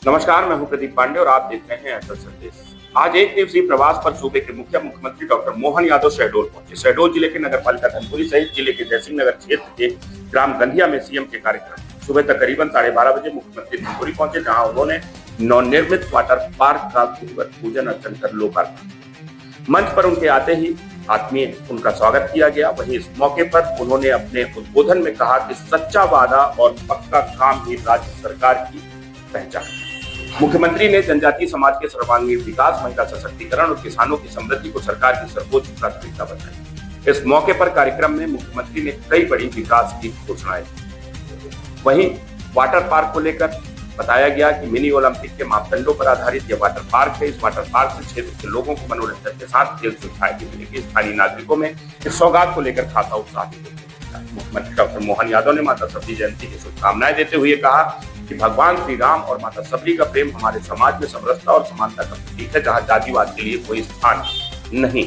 नमस्कार, मैं हूं प्रदीप पांडे और आप देख रहे हैं अटल संदेश। आज एक दिवसीय प्रवास पर सूबे के मुख्यमंत्री डॉक्टर मोहन यादव शहडोल पहुंचे। शहडोल जिले के नगरपालिका धनपुरी सहित जिले के जयसिंह नगर क्षेत्र के ग्राम गंधिया में सीएम के कार्यक्रम। सुबह तकरीबन 12:30 बजे मुख्यमंत्री धनपुरी पहुंचे, जहां उन्होंने नवनिर्मित वाटर पार्क का विधिवत पूजन अर्चन कर लोकार्पण। मंच पर उनके आते ही आत्मीय उनका स्वागत किया गया। वहीं इस मौके पर उन्होंने अपने उद्बोधन में कहा कि सच्चा वादा और पक्का काम ही राज्य सरकार की पहचान। मुख्यमंत्री ने जनजातीय समाज के सर्वांगीण विकास, महिला सशक्तिकरण और किसानों की समृद्धि को सरकार की सर्वोच्च प्राथमिकता बताई। इस मौके पर कार्यक्रम में मुख्यमंत्री ने कई बड़ी विकास की घोषणाएं की। वहीं वाटर पार्क को लेकर बताया गया कि मिनी ओलंपिक के मापदंडों पर आधारित यह वाटर पार्क है। इस वाटर पार्क से क्षेत्र के लोगों को मनोरंजन के साथ खेल सुविधाएं भी मिलेगी। स्थानीय नागरिकों में इस सौगात को लेकर खासा उत्साह भी देखा। मुख्यमंत्री डॉक्टर मोहन यादव ने माता सबरी जयंती की शुभकामनाएं देते हुए कहा कि भगवान श्री राम और माता सबरी का प्रेम हमारे समाज में समरसता और समानता का प्रतीक है, जहां जातिवाद के लिए कोई स्थान नहीं।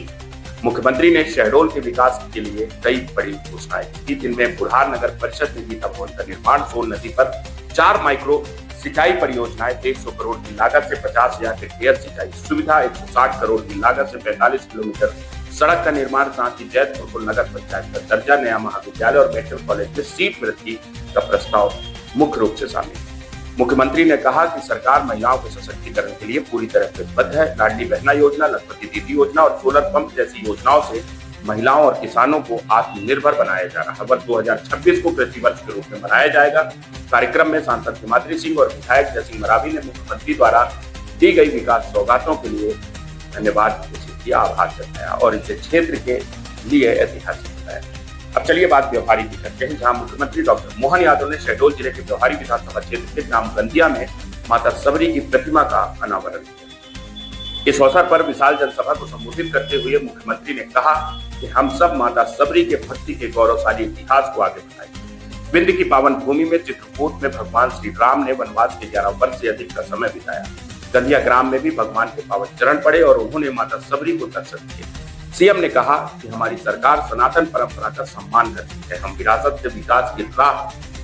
मुख्यमंत्री ने शहडोल के विकास के लिए कई बड़ी घोषणाएं की, जिनमें बुढ़ार नगर परिषद में गीता भवन का निर्माण, सोन नदी पर 4 माइक्रो सिंचाई परियोजनाएं 150 करोड़ की लागत से 50,000 हेक्टेयर सिंचाई सुविधा, 160 करोड़ की लागत से 45 किलोमीटर सड़क का निर्माण, साथ ही जैतपुर को नगर पंचायत का दर्जा, नया महाविद्यालय और मेडिकल कॉलेज में सीट वृद्धि का प्रस्ताव मुख्य रूप से शामिल। मुख्यमंत्री ने कहा कि सरकार महिलाओं के सशक्तिकरण के लिए पूरी तरह प्रतिबद्ध है। लाडली बहना योजना, लखपति दीदी योजना और सोलर पंप जैसी योजनाओं से महिलाओं और किसानों को आत्मनिर्भर बनाया जा रहा है। वर्ष 2026 को कृषि वर्ष के रूप में मनाया जाएगा। कार्यक्रम में सांसद हिमाद्री सिंह और विधायक जयसिंह मरावी ने मुख्यमंत्री द्वारा दी गई विकास सौगातों के लिए धन्यवाद घोषित किया, आभार जताया और इसे क्षेत्र के लिए ऐतिहासिक बताया। अब चलिए बात व्यवहारी की करते हैं, जहां मुख्यमंत्री डॉक्टर मोहन यादव ने शहडोल जिले के व्यवहारी विधानसभा क्षेत्र के ग्राम गंधिया में माता सबरी की प्रतिमा का अनावरण किया। इस अवसर पर विशाल जनसभा को संबोधित करते हुए मुख्यमंत्री ने कहा कि हम सब माता सबरी के भक्ति के गौरवशाली इतिहास को आगे बढ़ाएंगे। विंध्य की पावन भूमि में चित्रकूट में भगवान श्री राम ने वनवास के 11 वर्ष से अधिक का समय बिताया। गंधिया ग्राम में भी भगवान के पावन चरण पड़े और उन्होंने माता सबरी को दर्शन दिए। सीएम ने कहा कि हमारी सरकार सनातन परंपरा का सम्मान करती है। हम विरासत से विकास की राह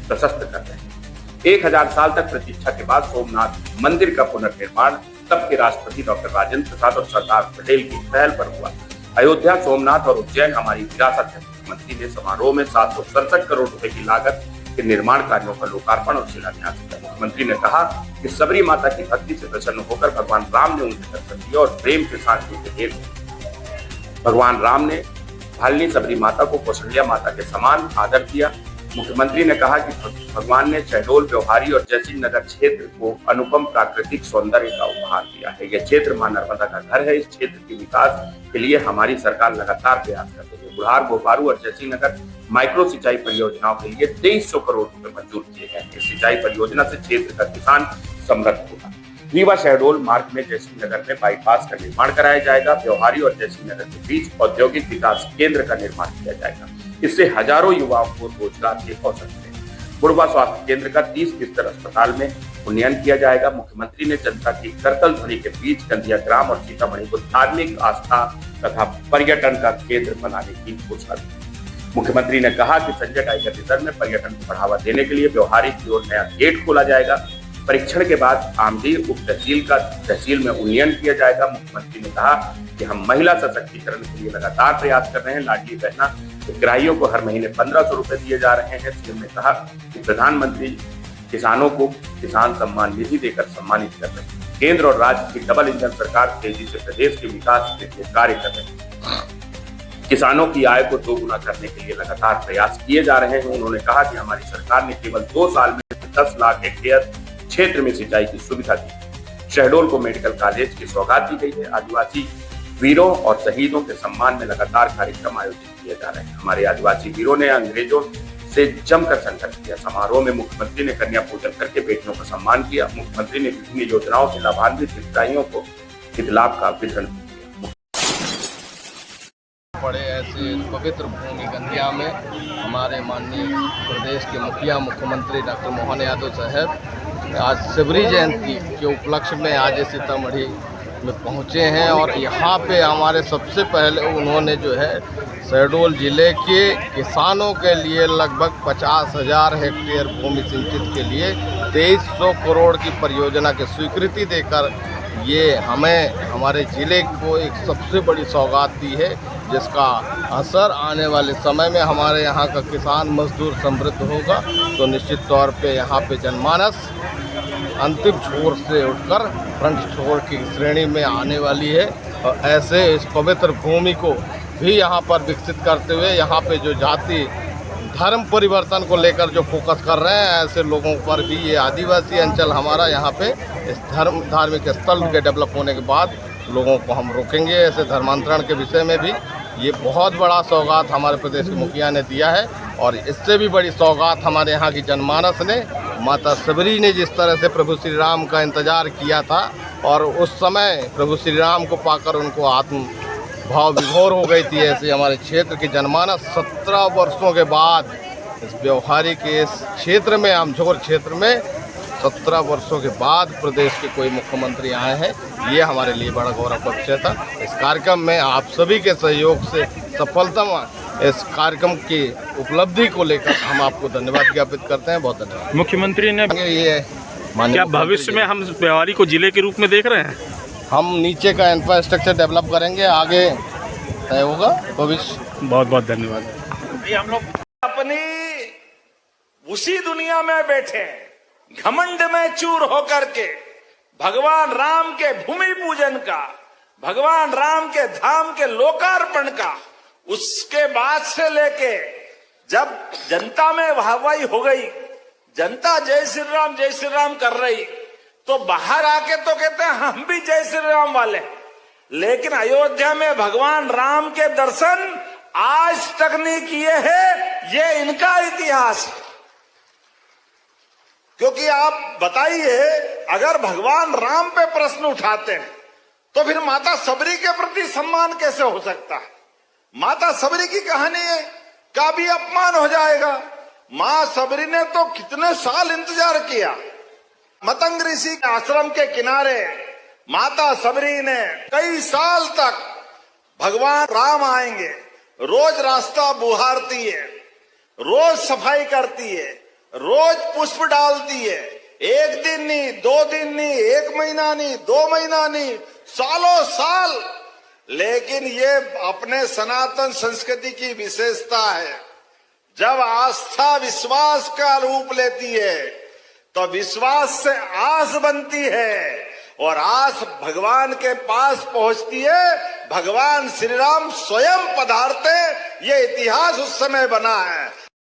प्रशस्त कर रहे हैं। 1000 साल तक प्रतीक्षा के बाद सोमनाथ मंदिर का पुनर्निर्माण तब के राष्ट्रपति डॉक्टर राजेंद्र प्रसाद और सरदार पटेल की पहल पर हुआ। अयोध्या, सोमनाथ और उज्जैन हमारी विरासत है। मुख्यमंत्री ने समारोह में 767 करोड़ रुपए की लागत के निर्माण कार्यों का लोकार्पण और शिलान्यास किया। मुख्यमंत्री ने कहा कि सबरी माता की भक्ति से प्रसन्न होकर भगवान राम ने उनके दर्शन दिए और प्रेम के साथ उनके ढेर। भगवान राम ने भालनी सबरी माता को कौशल्या माता के समान आदर किया। मुख्यमंत्री ने कहा कि भगवान ने शहडोल, व्यवहारी और जयसिंह नगर क्षेत्र को अनुपम प्राकृतिक सौंदर्य का उपहार दिया है। यह क्षेत्र मां नर्मदा का घर है। इस क्षेत्र के विकास के लिए हमारी सरकार लगातार प्रयास कर रही है। बुढ़ार, गोपारू और जयसिंह नगर माइक्रो सिंचाई परियोजनाओं के लिए 2300 करोड़ रुपए मंजूर किए गए। इस सिंचाई परियोजना से क्षेत्र का किसान समृद्ध होगा। रीवा शहडोल मार्ग में जयसिंह नगर में बाईपास का निर्माण कराया जाएगा। व्यवहारी और जयसिंह नगर के बीच औद्योगिक विकास केंद्र का निर्माण किया जाएगा। इससे हजारों युवाओं को रोजगार के अवसर मिलेंगे। बुढ़वा स्वास्थ्य केंद्र का 30 बिस्तर अस्पताल में उन्नयन किया जाएगा। मुख्यमंत्री ने जनता की करतल ध्वनि के बीच गंधिया ग्राम और सीतामढ़ी को धार्मिक आस्था तथा पर्यटन का केंद्र बनाने की घोषणा की। मुख्यमंत्री ने कहा कि संजय टाइगर रिजर्व में पर्यटन को बढ़ावा देने के लिए व्यवहारी की ओर नया गेट खोला जाएगा। परीक्षण के बाद आमदीर उप तहसील का तहसील में उन्नयन किया जाएगा। मुख्यमंत्री ने कहा कि हम महिला सशक्तिकरण के लिए लगातार प्रयास कर रहे हैं। लाडली बहना हितग्राहियों को हर महीने 1500 रुपए दिए जा रहे हैं। सीएम ने कहा कि प्रधानमंत्री किसानों को किसान सम्मान निधि देकर सम्मानित कर रहे हैं। केंद्र और राज्य की डबल इंजन सरकार तेजी से प्रदेश के विकास के लिए कार्य कर रही है। किसानों की आय को दोगुना करने के लिए लगातार प्रयास किए जा रहे हैं। उन्होंने कहा कि हमारी सरकार ने केवल 2 साल में 10 लाख हेक्टेयर क्षेत्र में सिंचाई की सुविधा दी। शहडोल को मेडिकल कॉलेज की सौगात दी गई है। आदिवासी वीरों और शहीदों के सम्मान में लगातार कार्यक्रम आयोजित किए जा रहे हैं। हमारे आदिवासी वीरों ने अंग्रेजों से जमकर संघर्ष किया। समारोह में मुख्यमंत्री ने कन्या पूजन करके बेटियों का सम्मान किया। मुख्यमंत्री ने विभिन्न योजनाओं से लाभान्वित हितग्राहियों को हित लाभ का वितरण किया। पड़े ऐसे पवित्र भूमि गंधिया में हमारे माननीय प्रदेश के मुख्यमंत्री डॉक्टर मोहन यादव साहब आज सबरी जयंती के उपलक्ष्य में आज सीतामढ़ी में पहुँचे हैं और यहाँ पे हमारे सबसे पहले उन्होंने जो है शहडोल ज़िले के किसानों के लिए लगभग 50,000 हेक्टेयर भूमि सिंचित के लिए 2300 करोड़ की परियोजना की स्वीकृति देकर ये हमें हमारे ज़िले को एक सबसे बड़ी सौगात दी है, जिसका असर आने वाले समय में हमारे यहाँ का किसान मजदूर समृद्ध होगा। तो निश्चित तौर पे यहाँ पे जनमानस अंतिम छोर से उठकर फ्रंट छोर की श्रेणी में आने वाली है और ऐसे इस पवित्र भूमि को भी यहाँ पर विकसित करते हुए यहाँ पे जो जाति धर्म परिवर्तन को लेकर जो फोकस कर रहे हैं, ऐसे लोगों पर भी ये आदिवासी अंचल हमारा यहाँ पे इस धार्मिक स्थल के डेवलप होने के बाद लोगों को हम रोकेंगे। ऐसे धर्मांतरण के विषय में भी ये बहुत बड़ा सौगात हमारे प्रदेश के मुखिया ने दिया है और इससे भी बड़ी सौगात हमारे यहाँ की जनमानस ने, माता सबरी ने जिस तरह से प्रभु श्री राम का इंतज़ार किया था और उस समय प्रभु श्री राम को पाकर उनको आत्म भाव विभोर हो गई थी, ऐसे हमारे क्षेत्र की जनमानस 17 वर्षों के बाद इस व्यवहारिक इस क्षेत्र में, आमझोर क्षेत्र में 17 वर्षों के बाद प्रदेश के कोई मुख्यमंत्री आए हैं। ये हमारे लिए बड़ा गौरव का विषय था। इस कार्यक्रम में आप सभी के सहयोग से सफलता इस कार्यक्रम की उपलब्धि को लेकर हम आपको धन्यवाद ज्ञापित करते हैं। बहुत धन्यवाद। मुख्यमंत्री ने ये क्या भविष्य में हम व्यवहारिक को जिले के रूप में देख रहे हैं? हम नीचे का इंफ्रास्ट्रक्चर डेवलप करेंगे, आगे तय होगा भविष्य। बहुत बहुत धन्यवाद। हम लोग अपनी उसी दुनिया में बैठे घमंड में चूर होकर के भगवान राम के भूमि पूजन का, भगवान राम के धाम के लोकार्पण का, उसके बाद से लेके जब जनता में वाहवाही हो गई, जनता जय श्री राम कर रही, तो बाहर आके तो कहते हैं हम भी जय श्री राम वाले, लेकिन अयोध्या में भगवान राम के दर्शन आज तक नहीं किए हैं। ये इनका इतिहास है। क्योंकि आप बताइए, अगर भगवान राम पे प्रश्न उठाते हैं तो फिर माता सबरी के प्रति सम्मान कैसे हो सकता है? माता सबरी की कहानी का भी अपमान हो जाएगा। मां सबरी ने तो कितने साल इंतजार किया। मतंग ऋषि के आश्रम के किनारे माता सबरी ने कई साल तक भगवान राम आएंगे, रोज रास्ता बुहारती है, रोज सफाई करती है, रोज पुष्प डालती है। एक दिन नहीं, 2 दिन नहीं, 1 महीना नहीं, 2 महीना नहीं, सालों साल। लेकिन ये अपने सनातन संस्कृति की विशेषता है। जब आस्था विश्वास का रूप लेती है तो विश्वास से आस बनती है और आस भगवान के पास पहुंचती है। भगवान श्री राम स्वयं पधारते, ये इतिहास उस समय बना है।